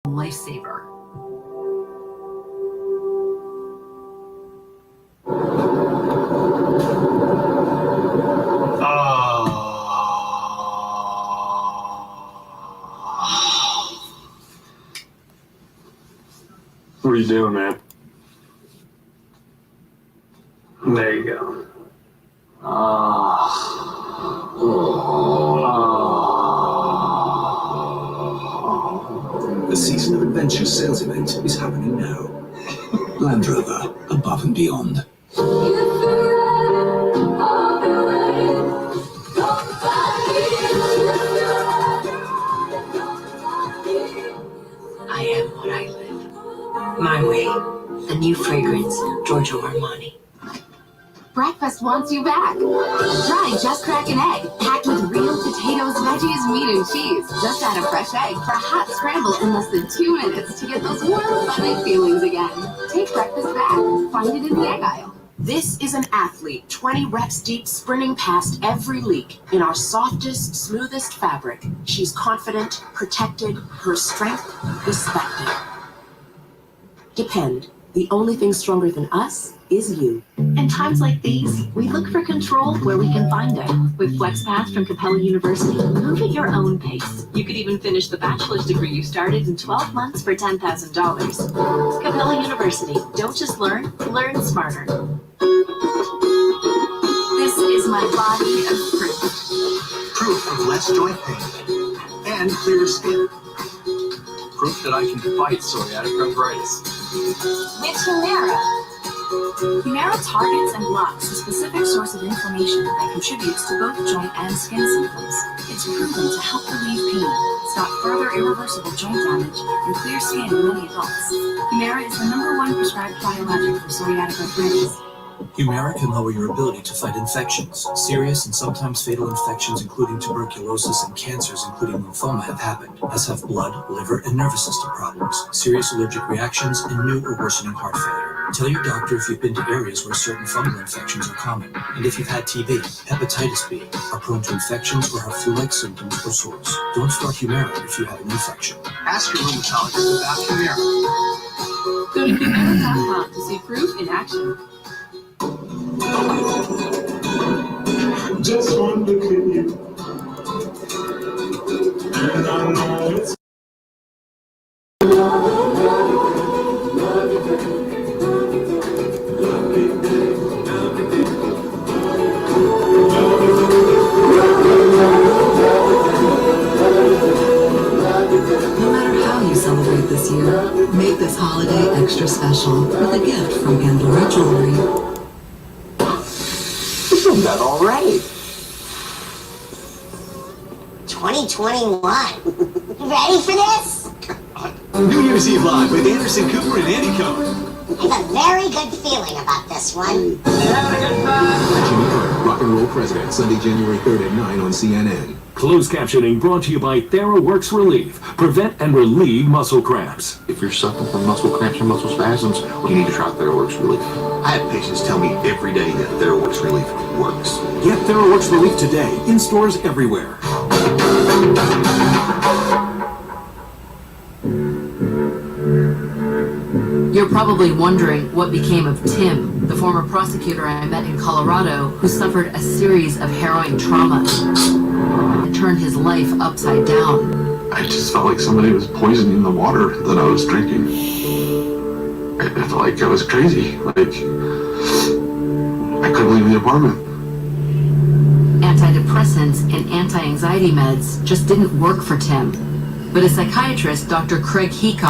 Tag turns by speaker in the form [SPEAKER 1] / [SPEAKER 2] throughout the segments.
[SPEAKER 1] lifesaver.
[SPEAKER 2] What are you doing, man? There you go.
[SPEAKER 3] The season of adventure sales event is happening now. Land Rover, above and beyond.
[SPEAKER 1] I am what I live. My way. A new fragrance, Giorgio Armani.
[SPEAKER 4] Breakfast wants you back. Try Just Crack an Egg, packed with real potatoes, veggies, meat, and cheese. Just add a fresh egg for a hot scramble in less than 2 minutes to get those warm, fuzzy feelings again. Take breakfast back. Find it in the egg aisle.
[SPEAKER 5] This is an athlete, 20 reps deep, sprinting past every leak in our softest, smoothest fabric. She's confident, protected, her strength respected. Depend. The only thing stronger than us is you.
[SPEAKER 6] In times like these, we look for control where we can find it. With FlexPath from Capella University, move at your own pace. You could even finish the bachelor's degree you started in 12 months for $10,000. Capella University. Don't just learn smarter.
[SPEAKER 4] This is my body of proof.
[SPEAKER 7] Proof of less joint pain and clearer skin. Proof that I can fight psoriatic arthritis.
[SPEAKER 4] With Humira. Humira targets and blocks a specific source of inflammation that contributes to both joint and skin symptoms. It's proven to help relieve pain, stop further irreversible joint damage, and clear skin in many adults. Humira is the #1 prescribed biologic for psoriatic arthritis.
[SPEAKER 3] Humira can lower your ability to fight infections. Serious and sometimes fatal infections, including tuberculosis and cancers, including lymphoma, have happened, as have blood, liver, and nervous system problems, serious allergic reactions, and new or worsening heart failure. Tell your doctor if you've been to areas where certain fungal infections are common, and if you've had TB, hepatitis B, are prone to infections, or have flu-like symptoms or sores. Don't start Humira if you have an infection.
[SPEAKER 7] Ask your rheumatologist about Humira.
[SPEAKER 6] Go to Humira.com to see proof in action.
[SPEAKER 2] Just one look at you, and I know it's.
[SPEAKER 1] No matter how you celebrate this year, make this holiday extra special with a gift from Pandora Jewelry.
[SPEAKER 8] Isn't that all right? 2021. You ready for this?
[SPEAKER 7] New Year's Eve Live with Anderson Cooper and Andy Cohen.
[SPEAKER 8] I have a very good feeling about this one.
[SPEAKER 9] Jimmy Carter, Rock and Roll President, Sunday, January 3rd at 9 on CNN.
[SPEAKER 10] Closed captioning brought to you by TheraWorks Relief. Prevent and relieve muscle cramps.
[SPEAKER 11] If you're suffering from muscle cramps or muscle spasms, you need to try TheraWorks Relief.
[SPEAKER 7] I have patients tell me every day that TheraWorks Relief works.
[SPEAKER 3] Get TheraWorks Relief today, in stores everywhere.
[SPEAKER 1] You're probably wondering what became of Tim, the former prosecutor I met in Colorado who suffered a series of harrowing traumas that turned his life upside down.
[SPEAKER 11] I just felt like somebody was poisoning the water that I was drinking. I felt like I was crazy. Like, I couldn't leave the apartment.
[SPEAKER 1] Antidepressants and anti-anxiety meds just didn't work for Tim. But a psychiatrist, Dr. Craig Heacock,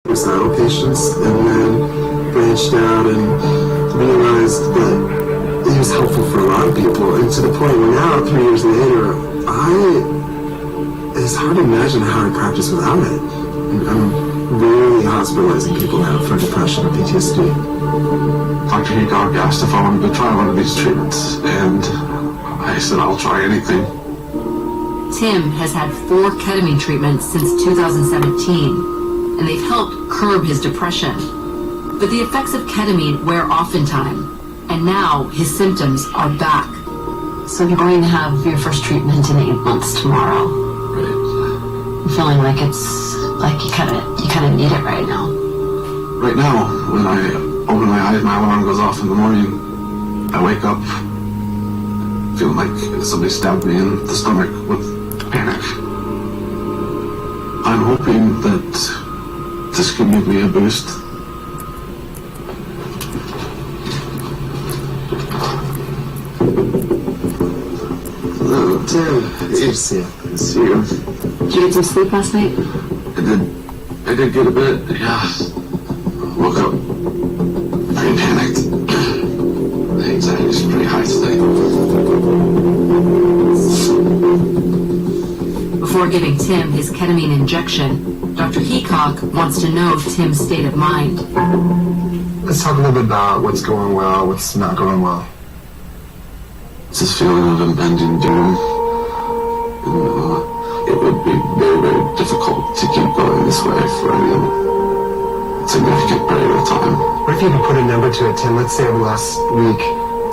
[SPEAKER 9] Suicidal patients, and then brain
[SPEAKER 12] reached out and realized that it was helpful for a lot of people, and to the point where now, 3 years later, it's hard to imagine how I practice without it. I'm rarely hospitalizing people now for depression or PTSD.
[SPEAKER 11] Dr. Hickok asked if I wanted to try one of these treatments, and I said I'll try anything.
[SPEAKER 1] Tim has had 4 ketamine treatments since 2017, and they've helped curb his depression. But the effects of ketamine wear off in time, and now his symptoms are back.
[SPEAKER 6] So you're going to have your first treatment in 8 months tomorrow.
[SPEAKER 11] Right.
[SPEAKER 6] I'm feeling like it's like you kind of need it right now.
[SPEAKER 11] Right now, when I open my eyes, my alarm goes off in the morning. I wake up feeling like somebody stabbed me in the stomach with panic. I'm hoping that this could give me a boost.
[SPEAKER 12] Hello, Tim. It's good to see you.
[SPEAKER 11] Good to see you.
[SPEAKER 6] Did you get some sleep last night?
[SPEAKER 11] I did get a bit, yeah. Woke up pretty panicked. The anxiety's pretty high today.
[SPEAKER 1] Before giving Tim his ketamine injection, Dr. Heacock wants to know Tim's state of mind.
[SPEAKER 12] Let's talk a little bit about what's going well, what's not going well.
[SPEAKER 11] It's this feeling of impending doom. And, it would be very, very difficult to keep going this way for any significant period of time.
[SPEAKER 12] What if you could put a number to it, Tim? Let's say over the last week,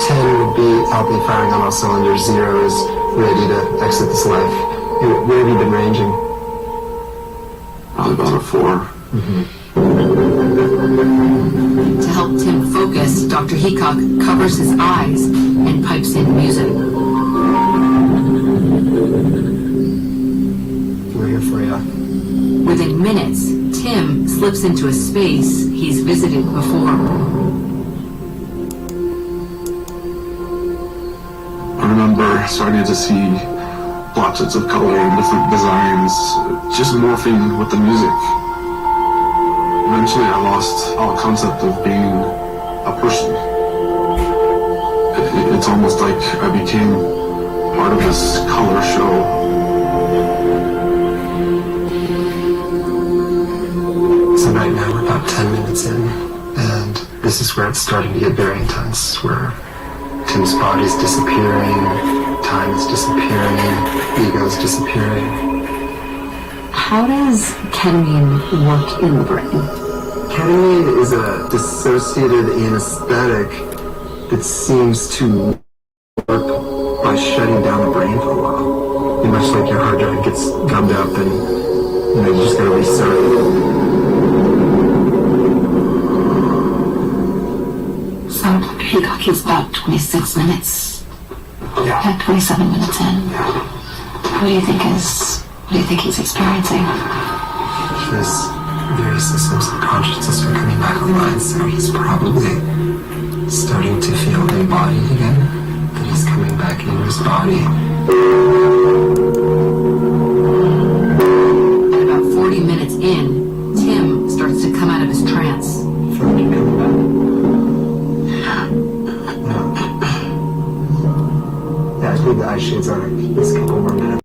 [SPEAKER 12] 10 would be healthy, firing on all cylinders, 0 is ready to exit this life. Where have you been ranging?
[SPEAKER 11] Probably about a 4.
[SPEAKER 1] To help Tim focus, Dr. Heacock covers his eyes and pipes in music.
[SPEAKER 12] We're here for you.
[SPEAKER 1] Within minutes, Tim slips into a space he's visited before.
[SPEAKER 11] I remember starting to see blotches of color and different designs, just morphing with the music. Eventually I lost all concept of being a person. It's almost like I became part of this color show.
[SPEAKER 12] So right now we're about 10 minutes in, and this is where it's starting to get very intense, where Tim's body's disappearing, time is disappearing, ego's disappearing.
[SPEAKER 6] How does ketamine work in the brain?
[SPEAKER 12] Ketamine is a dissociated anesthetic that seems to work by shutting down the brain for a while. Much like your hard drive gets gummed up and you just gotta restart it.
[SPEAKER 6] So Dr. Hickok is about 26 minutes.
[SPEAKER 12] Yeah.
[SPEAKER 6] 27 minutes in. What do you think he's experiencing?
[SPEAKER 12] His various systems of consciousness are coming back online, so he's probably starting to feel embodied again, that he's coming back into his body.
[SPEAKER 1] At about 40 minutes in, Tim starts to come out of his trance.
[SPEAKER 12] Felt you coming back. Yeah, I think the eye shades on this couple more minutes.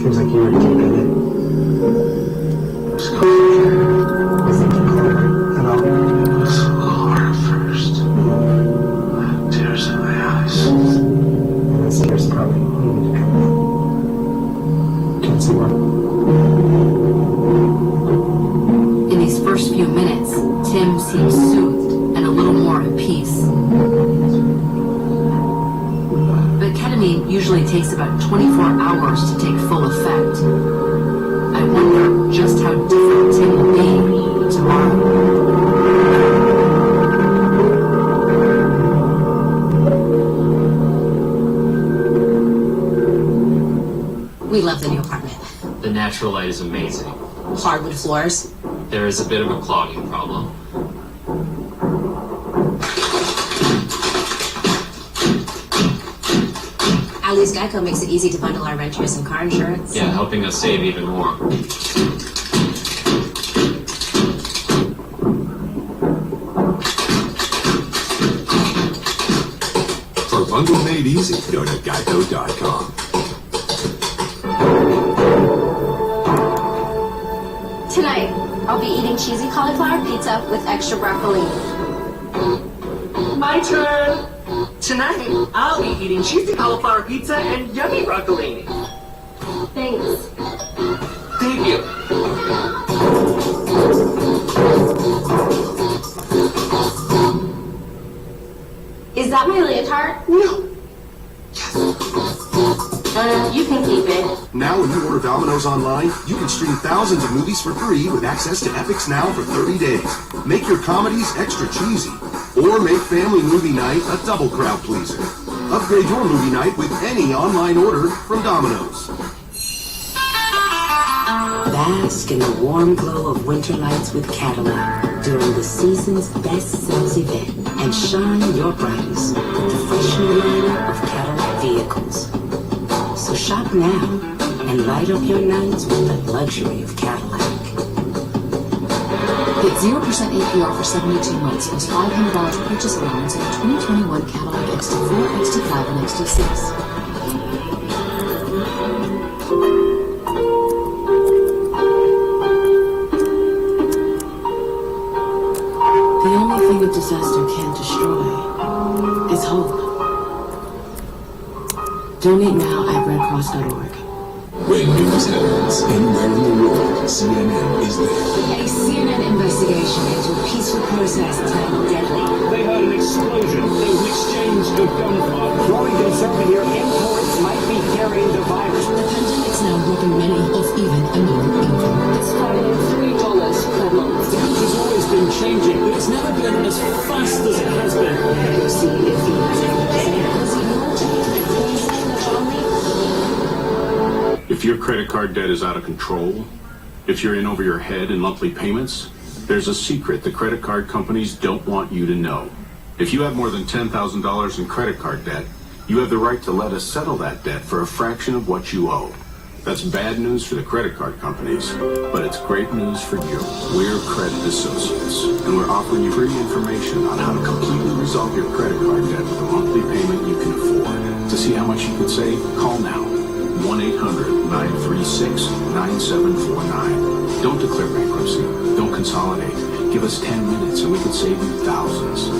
[SPEAKER 12] Seems like you were deep in it. Was it deep at all?
[SPEAKER 11] It was a little hard at first. I had tears in my eyes.
[SPEAKER 12] And this tears probably needed to come out. Can't see one.
[SPEAKER 1] In these first few minutes, Tim seems soothed and a little more at peace. But ketamine usually takes about 24 hours to take full effect. I wonder just how different Tim will be tomorrow.
[SPEAKER 5] We love the new apartment.
[SPEAKER 13] The natural light is amazing.
[SPEAKER 5] Hardwood floors.
[SPEAKER 13] There is a bit of a clogging problem.
[SPEAKER 5] At least Geico makes it easy to bundle our renters and car insurance.
[SPEAKER 13] Yeah, helping us save even more.
[SPEAKER 9] Bundle made easy. Go to geico.com.
[SPEAKER 14] Tonight, I'll be eating cheesy cauliflower pizza with extra broccoli.
[SPEAKER 15] My turn! Tonight, I'll be eating cheesy cauliflower pizza and yummy broccoli.
[SPEAKER 14] Thanks.
[SPEAKER 15] Thank you.
[SPEAKER 14] Is that my leotard?
[SPEAKER 15] No.
[SPEAKER 14] You can keep it.
[SPEAKER 16] Now when you order Domino's online, you can stream thousands of movies for free with access to Epix Now for 30 days. Make your comedies extra cheesy. Or make family movie night a double crowd pleaser. Upgrade your movie night with any online order from Domino's.
[SPEAKER 5] Bask in the warm glow of winter lights with Cadillac during the season's best sales event and shine your brightest with the fresh new lineup of Cadillac vehicles. So shop now and light up your nights with the luxury of Cadillac.
[SPEAKER 1] Get 0% APR for 72 months plus $500 purchase allowance on the 2021 Cadillac XT4, XT5, and XT6. The only thing a disaster can't destroy is hope. Donate now at redcross.org.
[SPEAKER 9] When news happens anywhere in the world, CNN is there.
[SPEAKER 1] A CNN investigation into a peaceful protest turned deadly.
[SPEAKER 10] They heard an explosion. There was an exchange of gunfire. Growing concern here, imports might be carrying the virus.
[SPEAKER 1] The pandemic's now robbing many of even a minimum income. It's starting at $3 per month.
[SPEAKER 10] The country's always been changing, but it's never been as fast as it has been.
[SPEAKER 1] Go see if he has
[SPEAKER 17] If your credit card debt is out of control, if you're in over your head in monthly payments, there's a secret the credit card companies don't want you to know. If you have more than $10,000 in credit card debt, you have the right to let us settle that debt for a fraction of what you owe. That's bad news for the credit card companies, but it's great news for you. We're Credit Associates, and we're offering you free information on how to completely resolve your credit card debt with a monthly payment you can afford. To see how much you could save, call now. 1-800-936-9749. Don't declare bankruptcy. Don't consolidate. Give us 10 minutes and we could save you thousands.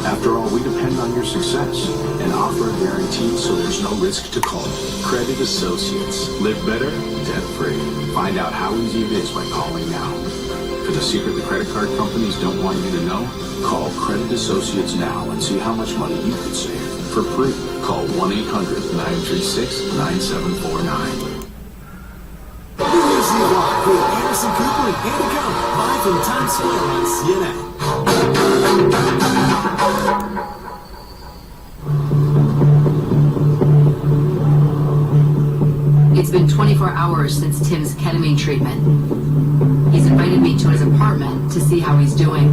[SPEAKER 17] After all, we depend on your success and offer a guarantee so there's no risk to call. Credit Associates. Live better, debt-free. Find out how easy it is by calling now. For the secret the credit card companies don't want you to know, call Credit Associates now and see how much money you could save. For free, call 1-800-936-9749.
[SPEAKER 3] New Year's Eve Live with Anderson Cooper and Andy Cohen, live from Times Square on CNN.
[SPEAKER 1] It's been 24 hours since Tim's ketamine treatment. He's invited me to his apartment to see how he's doing.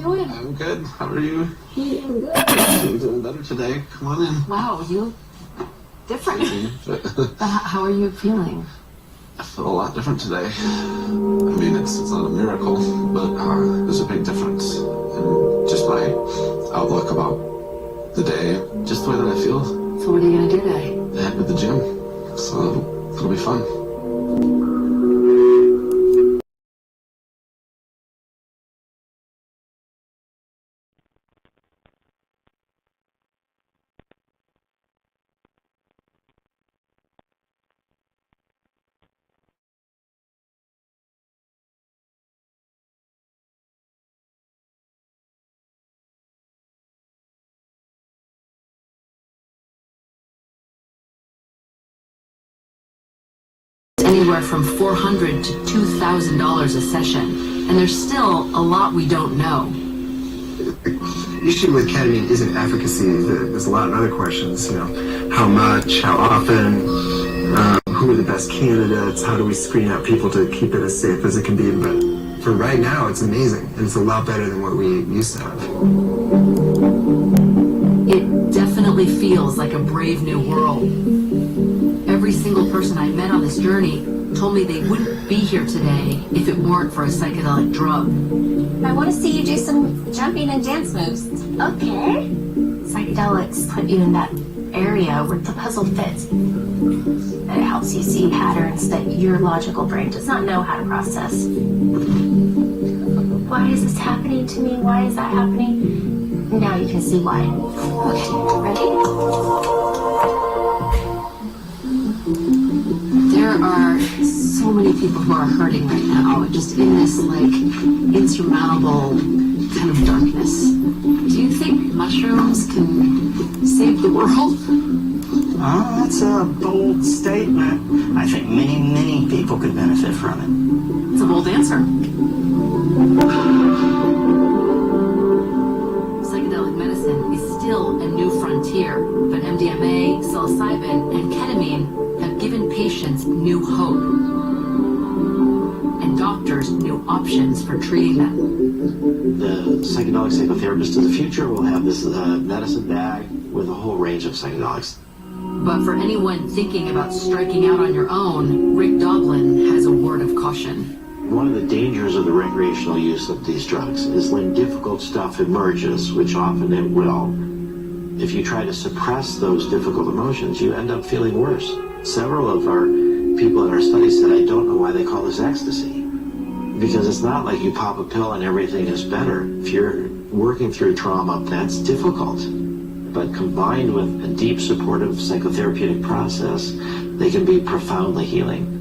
[SPEAKER 11] I'm good. How are you?
[SPEAKER 1] I'm good.
[SPEAKER 11] I'm doing better today. Come on in.
[SPEAKER 1] Wow, you look different. How are you feeling?
[SPEAKER 11] I feel a lot different today. I mean, it's not a miracle, but there's a big difference in just my outlook about the day, just the way that I feel.
[SPEAKER 1] So what are you gonna do today?
[SPEAKER 11] Head to the gym, so it'll be fun.
[SPEAKER 1] Anywhere from $400 to $2,000 a session, and there's still a lot we don't know.
[SPEAKER 12] The issue with ketamine isn't efficacy. There's a lot of other questions. How much, how often, who are the best candidates, how do we screen out people to keep it as safe as it can be. But for right now, it's amazing, and it's a lot better than what we used to have.
[SPEAKER 1] It definitely feels like a brave new world. Every single person I met on this journey told me they wouldn't be here today if it weren't for a psychedelic drug.
[SPEAKER 14] I want to see you do some jumping and dance moves.
[SPEAKER 6] Okay. Psychedelics put you in that area where the puzzle fits. And it helps you see patterns that your logical brain does not know how to process. Why is this happening to me? Why is that happening? Now you can see why. Okay, ready?
[SPEAKER 1] There are so many people who are hurting right now, just in this, insurmountable kind of darkness. Do you think mushrooms can save the world?
[SPEAKER 18] That's a bold statement. I think many people could benefit from it.
[SPEAKER 1] It's a bold answer. Psychedelic medicine is still a new frontier, but MDMA, psilocybin, and ketamine have given patients new hope and doctors new options for treating them.
[SPEAKER 19] The psychedelic psychotherapist of the future will have this medicine bag with a whole range of psychedelics.
[SPEAKER 1] But for anyone thinking about striking out on your own, Rick Doblin has a word of caution.
[SPEAKER 19] One of the dangers of the recreational use of these drugs is when difficult stuff emerges, which often it will. If you try to suppress those difficult emotions, you end up feeling worse. Several of our people in our study said, I don't know why they call this ecstasy. Because it's not like you pop a pill and everything is better. If you're working through trauma, that's difficult. But combined with a deep supportive psychotherapeutic process, they can be profoundly healing.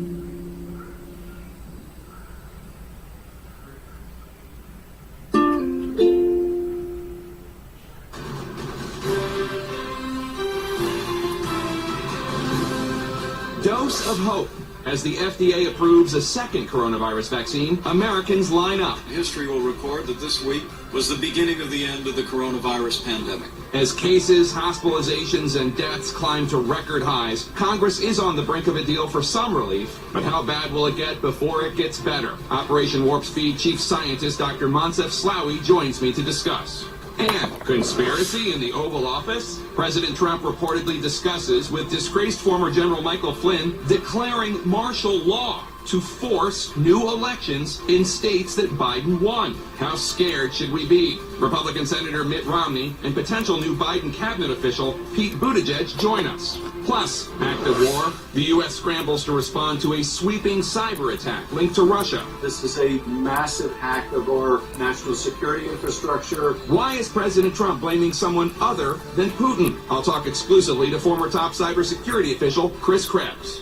[SPEAKER 9] Dose of hope. As the FDA approves a second coronavirus vaccine, Americans line up.
[SPEAKER 20] History will record that this week was the beginning of the end of the coronavirus pandemic.
[SPEAKER 9] As cases, hospitalizations, and deaths climb to record highs, Congress is on the brink of a deal for some relief. But how bad will it get before it gets better? Operation Warp Speed Chief Scientist Dr. Moncef Slaoui joins me to discuss. And conspiracy in the Oval Office? President Trump reportedly discusses with disgraced former General Michael Flynn declaring martial law to force new elections in states that Biden won. How scared should we be? Republican Senator Mitt Romney and potential new Biden cabinet official Pete Buttigieg join us. Plus, active war, the U.S. scrambles to respond to a sweeping cyber attack linked to Russia.
[SPEAKER 20] This is a massive hack of our national security infrastructure.
[SPEAKER 9] Why is President Trump blaming someone other than Putin? I'll talk exclusively to former top cybersecurity official Chris Krebs.